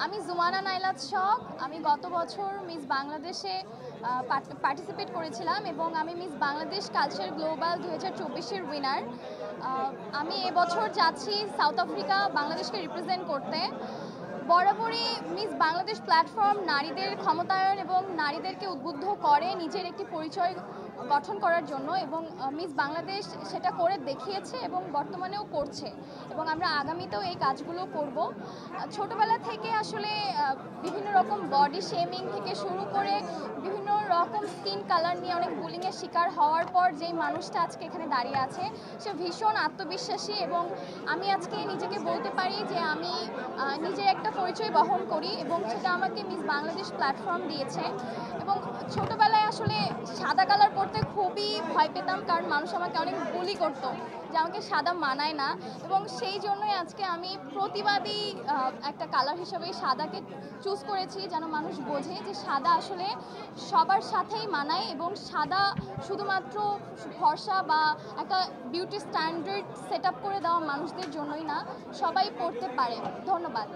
আমি জুমানা নাইলাত শখ। আমি গত বছর মিস বাংলাদেশে পার্টিসিপেট করেছিলাম এবং আমি মিস বাংলাদেশ কালচার গ্লোবাল 2024-এর উইনার। আমি এবছর যাচ্ছি সাউথ আফ্রিকা বাংলাদেশকে রিপ্রেজেন্ট করতে। বরাবরই মিস বাংলাদেশ প্ল্যাটফর্ম নারীদের ক্ষমতায়ন এবং নারীদেরকে উদ্বুদ্ধ করে নিজের একটি পরিচয় গঠন করার জন্য, এবং মিস বাংলাদেশ সেটা করে দেখিয়েছে এবং বর্তমানেও করছে, এবং আমরা আগামীতেও এই কাজগুলো করব। ছোটবেলা থেকে আসলে বিভিন্ন রকম বডি শেমিং থেকে শুরু করে বিভিন্ন রকম স্কিন কালার নিয়ে অনেক বুলিংয়ের শিকার হওয়ার পর যেই মানুষটা আজকে এখানে দাঁড়িয়ে আছে সে ভীষণ আত্মবিশ্বাসী, এবং আমি আজকে নিজেকে বলতে পারি যে আমি নিজের একটা পরিচয় বহন করি, এবং সেটা আমাকে মিস বাংলাদেশ প্ল্যাটফর্ম দিয়েছে। এবং ছোটোবেলায় আসলে সাদা কালার পরতে খুবই ভয় পেতাম, কারণ মানুষ আমাকে অনেক বুলি করতো যে আমাকে সাদা মানায় না, এবং সেই জন্যই আজকে আমি প্রতিবাদী একটা কালার হিসেবে সাদাকে চুজ করেছি, যেন মানুষ বোঝে যে সাদা আসলে সবার সাথেই মানায়, এবং সাদা শুধুমাত্র ফর্সা বা একটা বিউটি স্ট্যান্ডার্ড সেট আপ করে দেওয়া মানুষদের জন্যই না, সবাই পড়তে পারে। ধন্যবাদ।